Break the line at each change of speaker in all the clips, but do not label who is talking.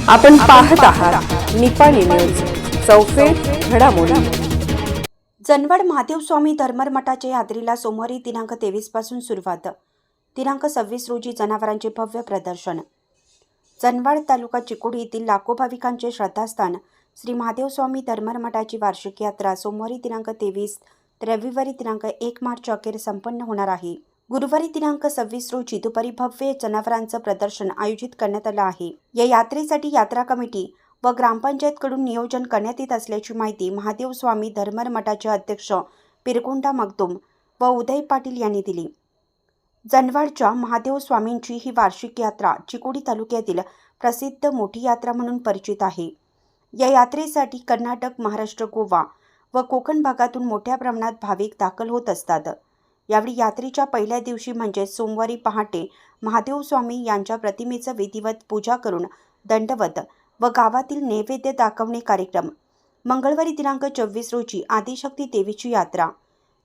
आपण पाहत आहात निपाणी न्यूज, चौफेर घडामोडी।
जनवाड महादेव स्वामी धर्मर मठाच्या यात्रेला सोमवारी दिनांक 23 पासून सुरुवात। दिनांक 26 रोजी जनावरांचे भव्य प्रदर्शन। जनवाड तालुका चिकोडी येथील लाखो भाविकांचे श्रद्धास्थान श्री महादेव स्वामी धर्मर मठाची वार्षिक यात्रा सोमवारी दिनांक 23 तर रविवारी दिनांक 1 मार्च अखेर संपन्न होणार आहे। गुरुवारी दिनांक 26 रोजी दुपारी भव्य जनावरांचं प्रदर्शन आयोजित करण्यात आलं आहे। या यात्रेसाठी यात्रा कमिटी व ग्रामपंचायतकडून नियोजन करण्यात येत असल्याची माहिती महादेव स्वामी धर्मर मठाचे अध्यक्ष पिरगोंडा मगदूम व उदय पाटील यांनी दिली। जनवाडच्या महादेव स्वामींची ही वार्षिक यात्रा चिकोडी तालुक्यातील प्रसिद्ध मोठी यात्रा म्हणून परिचित आहे। या यात्रेसाठी कर्नाटक, महाराष्ट्र, गोवा व कोकण भागातून मोठ्या प्रमाणात भाविक दाखल होत असतात। यावेळी यात्रेच्या पहिल्या दिवशी म्हणजे सोमवारी पहाटे महादेव स्वामी यांच्या प्रतिमेचं विधिवत पूजा करून दंडवत व गावातील नैवेद्य दाखवणे कार्यक्रम। मंगळवारी दिनांक 24 रोजी आदिशक्ती देवीची यात्रा,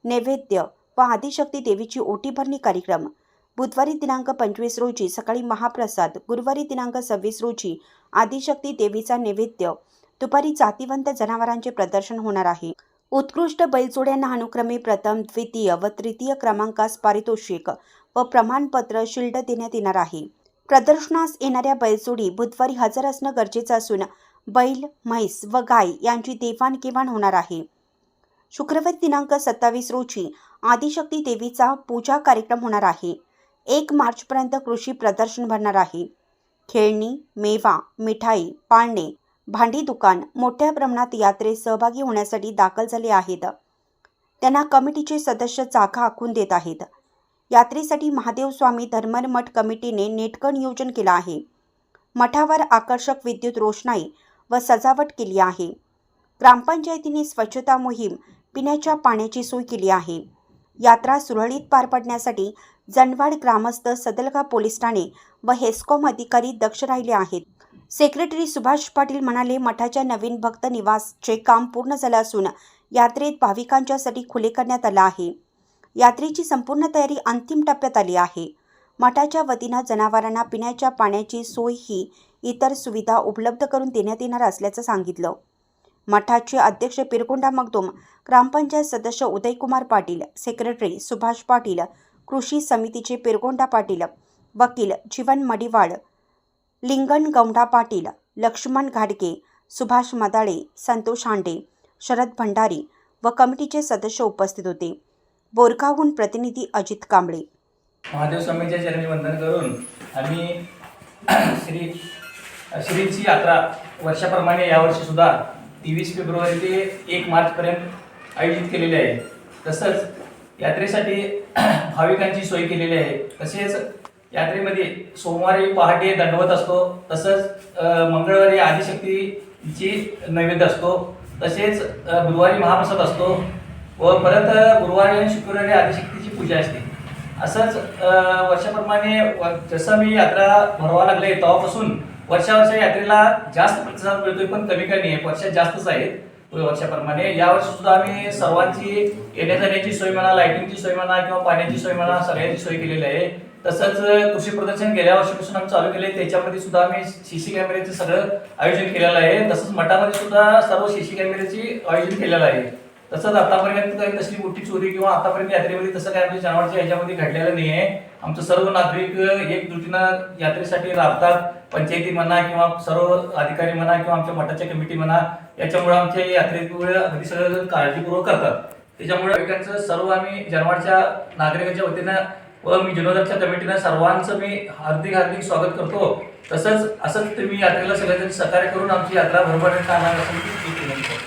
नैवेद्य व आदिशक्ती देवीची ओटी भरणी कार्यक्रम। बुधवारी दिनांक 25 रोजी सकाळी महाप्रसाद। गुरुवारी दिनांक 26 रोजी आदिशक्ती देवीचा नैवेद्य। दुपारी जातीवंत जनावरांचे प्रदर्शन होणार आहे। उत्कृष्ट बैलजोड्यांना अनुक्रमे प्रथम, द्वितीय व तृतीय क्रमांकास पारितोषिक व प्रमाणपत्र शिल्ड देण्यात येणार आहे। प्रदर्शनास येणाऱ्या बैलजोडी बुधवारी हजर असणं गरजेचं असून बैल, म्हैस व गाय यांची देवाणघेवाण होणार आहे। शुक्रवारी दिनांक 27 रोजी आदिशक्ती देवीचा पूजा कार्यक्रम होणार आहे। 1 मार्चपर्यंत कृषी प्रदर्शन भरणार आहे। खेळणी, मेवा, मिठाई, पाळणे, भांडी दुकान मोठ्या प्रमाणात यात्रेत सहभागी होण्यासाठी दाखल झाले आहेत। त्यांना कमिटीचे सदस्य जागा आखून देत आहेत। यात्रेसाठी महादेव स्वामी धर्मर मठ कमिटीने नेटकं नियोजन केलं आहे। मठावर आकर्षक विद्युत रोषणाई व सजावट केली आहे। ग्रामपंचायतीने स्वच्छता मोहीम, पिण्याच्या पाण्याची सोय केली आहे। यात्रा सुरळीत पार पडण्यासाठी जनवाड ग्रामस्थ, सदलगा पोलीस ठाणे व हेस्कॉम अधिकारी दक्ष राहिले आहेत। सेक्रेटरी सुभाष पाटील म्हणाले, मठाच्या नवीन भक्त निवासचे काम पूर्ण झालं असून यात्रेत भाविकांच्यासाठी खुले करण्यात आलं आहे। यात्रेची संपूर्ण तयारी अंतिम टप्प्यात आली आहे। मठाच्या वतीनं जनावरांना पिण्याच्या पाण्याची सोय ही इतर सुविधा उपलब्ध करून देण्यात येणार असल्याचं सांगितलं। मठाचे अध्यक्ष पिरगोंडा मगदूम, ग्रामपंचायत सदस्य उदयकुमार पाटील, सेक्रेटरी सुभाष पाटील, कृषी समितीचे पिरगोंडा पाटील, वकील जीवन मडिवाळ, लिंगण गौंडा पाटील, लक्ष्मण घाडगे, सुभाष मदाळे, संतोष हांडे, शरद भंडारी व कमिटीचे सदस्य उपस्थित होते। बोरगावहून प्रतिनिधी अजित कांबळे।
महादेव स्वामींच्या चरणी वंदन करून आम्ही श्रीची यात्रा वर्षाप्रमाणे यावर्षी सुद्धा 23 फेब्रुवारी ते 1 मार्चपर्यंत आयोजित केलेली आहे। तसंच यात्रेसाठी भाविकांची सोय केलेली आहे। तसेच यात्रेमध्ये सोमवारी पहाटे दंडवत असतो, तसंच मंगळवारी आदिशक्तीची नैवेद्य असतो, तसेच बुधवारी महाप्रसाद असतो व परत गुरुवारी आणि शुक्रवारी आदिशक्तीची पूजा असते। असंच वर्षाप्रमाणे जसं मी यात्रा भरवा लागले तेव्हापासून वर्षा यात्रेला जास्त प्रतिसाद मिळतोय, पण कमी काही नाही आहे, वर्षात जास्तच आहे वर्षाप्रमाणे। यावर्षी सुद्धा आम्ही सर्वांची येण्या जाण्याची सोय म्हणा, लाईटिंगची सोय म्हणा किंवा पाण्याची सोय म्हणा, सगळ्यांची सोय केलेली आहे। तसंच कृषी प्रदर्शन गेल्या वर्षीपासून आम्ही चालू केले, त्याच्यामध्ये सुद्धा आम्ही सीसी कॅमेऱ्याचं सगळं आयोजन केलेलं आहे। तसंच मठामध्ये सुद्धा सर्व सीसी कॅमेऱ्याची आयोजन केलेलं आहे। तसंच आतापर्यंत काही तसली मोठी चोरी किंवा आतापर्यंत यात्रेमध्ये तसं काय आमच्या जनवाडच्या ह्याच्यामध्ये घडलेलं नाही आहे। आमचं सर्व नागरिक एकजुटीनं यात्रेसाठी राबतात, पंचायती म्हणा किंवा सर्व अधिकारी म्हणा किंवा आमच्या मठाच्या कमिटी म्हणा, याच्यामुळे आमच्या यात्रेमुळे अगदी सगळं काळजीपूर्वक करतात। त्याच्यामुळे भाविकांचं सर्व आम्ही जनवाडच्या नागरिकांच्या वतीनं व मी जीर्णोद्धारच्या कमिटीनं सर्वांचं मी हार्दिक स्वागत करतो। तसंच असंच तुम्ही यात्रेला सगळ्यांनी सहकार्य करून आमची यात्रा भरभराट आणणार असं मी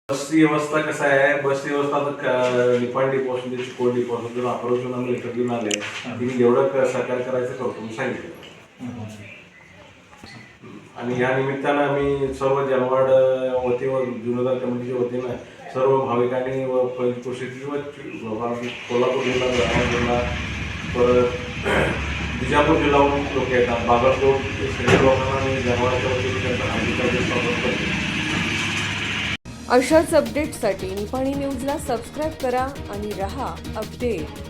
बसची व्यवस्था कसं आहे, बसची व्यवस्था तर निपाणी डिपोपासून ते चिकोडी डिपोपासून अप्रोचून आम्ही लेटर घेऊन आले, तिने एवढं सहकार्य करायचं करतो मी सांगितलं। आणि या निमित्तानं आम्ही सर्व जनवाड वतीवर जीर्णोद्धार कमिटीच्या वतीनं सर्व भाविकांनी व परिस्थिती व कोल्हापूर जिल्हा, परत बिजापूर जिल्ह्याहून लोक येतात, बागलकोट सगळ्या लोकांना मी जनवाडच्या वतीने त्यांचा हार्दिक स्वागत करतो।
अशाच अपडेट्ससाठी निपाणी न्यूजला सबस्क्राईब करा आणि रहा अपडेट।